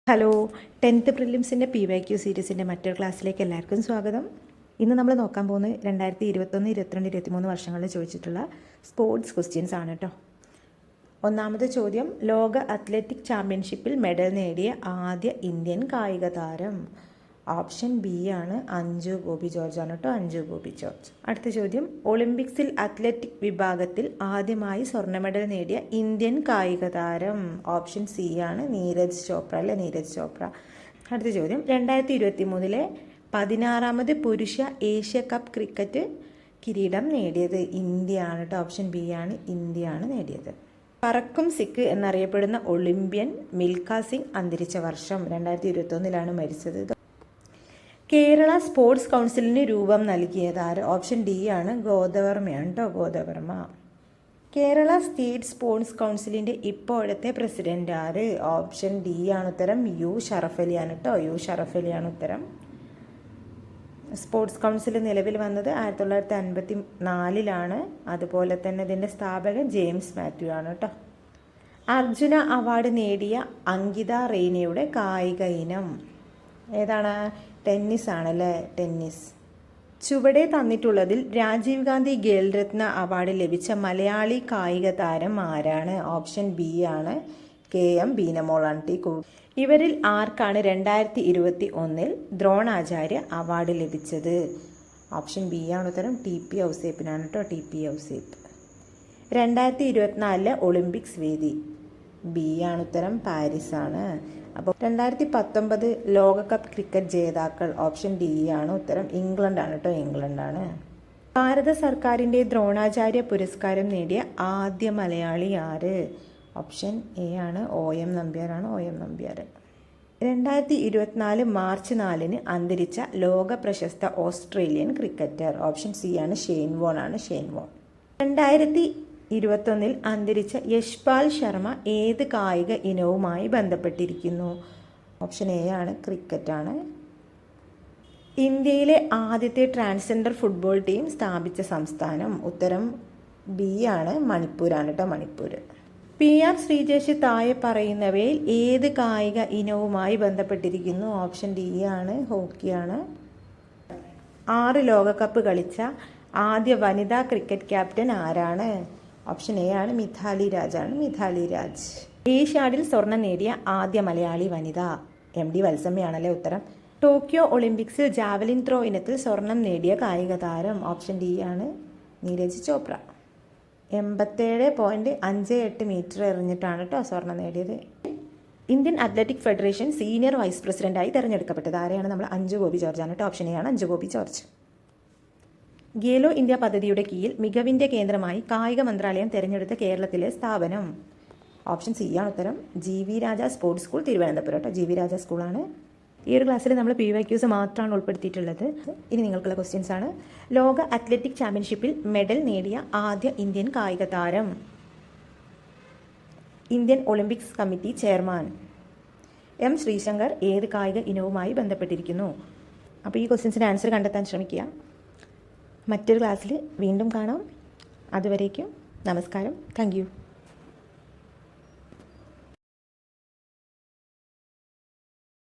Hello, 10th പ്രിലിംസിൻ്റെ PYQ സീരീസിൻ്റെ മറ്റൊരു ക്ലാസ്സിലേക്ക് എല്ലാവർക്കും സ്വാഗതം. ഇന്ന് നമ്മൾ നോക്കാൻ പോകുന്നത് 2021, 22, 23 വർഷങ്ങളിൽ ചോദിച്ചിട്ടുള്ള സ്പോർട്സ് ക്വസ്റ്റ്യൻസ് ആണ് കേട്ടോ. ഒന്നാമത് ചോദ്യം, ലോക അത്ലറ്റിക് ചാമ്പ്യൻഷിപ്പിൽ മെഡൽ നേടിയ ആദ്യ ഇന്ത്യൻ കായിക താരം. ഓപ്ഷൻ ബി ആണ് അഞ്ജു ബോബി ജോർജ് ആണ് കേട്ടോ, അഞ്ജു ബോബി ജോർജ്. അടുത്ത ചോദ്യം, ഒളിമ്പിക്സിൽ അത്ലറ്റിക് വിഭാഗത്തിൽ ആദ്യമായി സ്വർണ്ണ മെഡൽ നേടിയ ഇന്ത്യൻ കായിക താരം. ഓപ്ഷൻ സി ആണ് നീരജ് ചോപ്ര അല്ലെ, നീരജ് ചോപ്ര. അടുത്ത ചോദ്യം, 2023 16ാമത് പുരുഷ ഏഷ്യ കപ്പ് ക്രിക്കറ്റ് കിരീടം നേടിയത് ഇന്ത്യ ആണ് കേട്ടോ. ഓപ്ഷൻ ബി ആണ്, ഇന്ത്യ ആണ് നേടിയത്. പറക്കും സിഖ് എന്നറിയപ്പെടുന്ന ഒളിമ്പ്യൻ മിൽഖ സിംഗ് അന്തരിച്ച വർഷം 2021 മരിച്ചത്. കേരള സ്പോർട്സ് കൗൺസിലിന് രൂപം നൽകിയത് ആര്? ഓപ്ഷൻ ഡി ആണ്, ഗോദവർമ്മയാണ് കേട്ടോ, ഗോദവർമ്മ. കേരള സ്റ്റേറ്റ് സ്പോർട്സ് കൗൺസിലിൻ്റെ ഇപ്പോഴത്തെ പ്രസിഡന്റ് ആര്? ഓപ്ഷൻ ഡി ആണ് ഉത്തരം, യു ഷറഫ് അലിയാണ് കേട്ടോ, യു ഷറഫ് അലിയാണ് ഉത്തരം. സ്പോർട്സ് കൗൺസിൽ നിലവിൽ വന്നത് 1954 അതുപോലെ തന്നെ ഇതിൻ്റെ സ്ഥാപകൻ ജെയിംസ് മാത്യു ആണ് കേട്ടോ. അർജുന അവാർഡ് നേടിയ അങ്കിത റെയ്നയുടെ കായിക ഇനം ഏതാണ്? ടെന്നീസ് ആണല്ലേ, ടെന്നീസ്. ചുവടെ തന്നിട്ടുള്ളതിൽ രാജീവ് ഗാന്ധി ഖേൽരത്ന അവാർഡ് ലഭിച്ച മലയാളി കായിക താരം ആരാണ്? ഓപ്ഷൻ ബി ആണ്, KM ബീനമോളാണ് ടി. ഇവരിൽ ആർക്കാണ് 2021 ദ്രോണാചാര്യ അവാർഡ് ലഭിച്ചത്? ഓപ്ഷൻ ബി ആണ് ഉത്തരം, TP ഔസേപ്പിനാണ് കേട്ടോ, TP ഔസേപ്പ്. 2024 ഒളിമ്പിക്സ് വേദി ബി ആണ് ഉത്തരം, പാരീസ് ആണ്. അപ്പോൾ 2019 ലോകകപ്പ് ക്രിക്കറ്റ് ജേതാക്കൾ ഓപ്ഷൻ ഡി ആണ് ഉത്തരം, ഇംഗ്ലണ്ടാണ് കേട്ടോ, ഇംഗ്ലണ്ടാണ്. ഭാരത സർക്കാരിൻ്റെ ദ്രോണാചാര്യ പുരസ്കാരം നേടിയ ആദ്യ മലയാളി ആര്? ഓപ്ഷൻ എ ആണ്, OM നമ്പ്യാരാണ്, OM നമ്പ്യാർ. 2024 മാർച്ച് 4 അന്തരിച്ച ലോക പ്രശസ്ത ഓസ്ട്രേലിയൻ ക്രിക്കറ്റർ. ഓപ്ഷൻ സി ആണ്, ഷെയ്ൻ വോൺ ആണ്, ഷെയ്ൻ വോൺ. 2021 അന്തരിച്ച യശ്പാൽ ശർമ്മ ഏത് കായിക ഇനവുമായി ബന്ധപ്പെട്ടിരിക്കുന്നു? ഓപ്ഷൻ എ ആണ്, ക്രിക്കറ്റ് ആണ്. ഇന്ത്യയിലെ ആദ്യത്തെ ട്രാൻസ്ജെൻഡർ ഫുട്ബോൾ ടീം സ്ഥാപിച്ച സംസ്ഥാനം? ഉത്തരം ബി ആണ്, മണിപ്പൂരാണ് കേട്ടോ, മണിപ്പൂർ. PR ശ്രീജേഷ് താഴെ പറയുന്നവയിൽ ഏത് കായിക ഇനവുമായി ബന്ധപ്പെട്ടിരിക്കുന്നു? ഓപ്ഷൻ ഡി ആണ്, ഹോക്കിയാണ്. 6 ലോകകപ്പ് കളിച്ച ആദ്യ വനിതാ ക്രിക്കറ്റ് ക്യാപ്റ്റൻ ആരാണ്? ഓപ്ഷൻ എ ആണ്, മിഥാലി രാജാണ്, മിഥാലി രാജ്. ഏഷ്യാഡിൽ സ്വർണം നേടിയ ആദ്യ മലയാളി വനിത? MD വത്സമ്മയാണല്ലേ ഉത്തരം. ടോക്കിയോ ഒളിമ്പിക്സിൽ ജാവലിൻ ത്രോ ഇനത്തിൽ സ്വർണം നേടിയ കായിക താരം? ഓപ്ഷൻ ഡി ആണ്, നീരജ് ചോപ്ര. 87.58 മീറ്റർ എറിഞ്ഞിട്ടാണ് കേട്ടോ സ്വർണം നേടിയത്. Indian athletic federation senior vice പ്രസിഡന്റായി തിരഞ്ഞെടുക്കപ്പെട്ടത് ആരെയാണ്? നമ്മൾ അഞ്ജു ബോബി ജോർജ് ആണ് കേട്ടോ, ഓപ്ഷൻ എ ആണ്, അഞ്ജു ബോബി ജോർജ്. ഖേലോ ഇന്ത്യ പദ്ധതിയുടെ കീഴിൽ മികവിൻ്റെ കേന്ദ്രമായി കായിക മന്ത്രാലയം തിരഞ്ഞെടുത്ത കേരളത്തിലെ സ്ഥാപനം? ഓപ്ഷൻ സി ആണ് ഉത്തരം, GV രാജ സ്പോർട്സ് സ്കൂൾ, തിരുവനന്തപുരം കേട്ടോ, GV രാജ സ്കൂളാണ്. ഈ ഒരു ക്ലാസ്സിൽ നമ്മൾ PYQs മാത്രമാണ് ഉൾപ്പെടുത്തിയിട്ടുള്ളത്. ഇനി നിങ്ങൾക്കുള്ള ക്വസ്റ്റ്യൻസ് ആണ്. ലോക അത്ലറ്റിക് ചാമ്പ്യൻഷിപ്പിൽ മെഡൽ നേടിയ ആദ്യ ഇന്ത്യൻ കായിക താരം? Indian Olympics committee chairman M Sreeshankar ഏത് കായിക ഇനവുമായി ബന്ധപ്പെട്ടിരിക്കുന്നു? അപ്പോൾ ഈ ക്വസ്റ്റ്യൻസിൻ്റെ ആൻസർ കണ്ടെത്താൻ ശ്രമിക്കുക. മറ്റൊരു ക്ലാസ്സിൽ വീണ്ടും കാണാം. അതുവരേക്കും നമസ്കാരം. Thank you.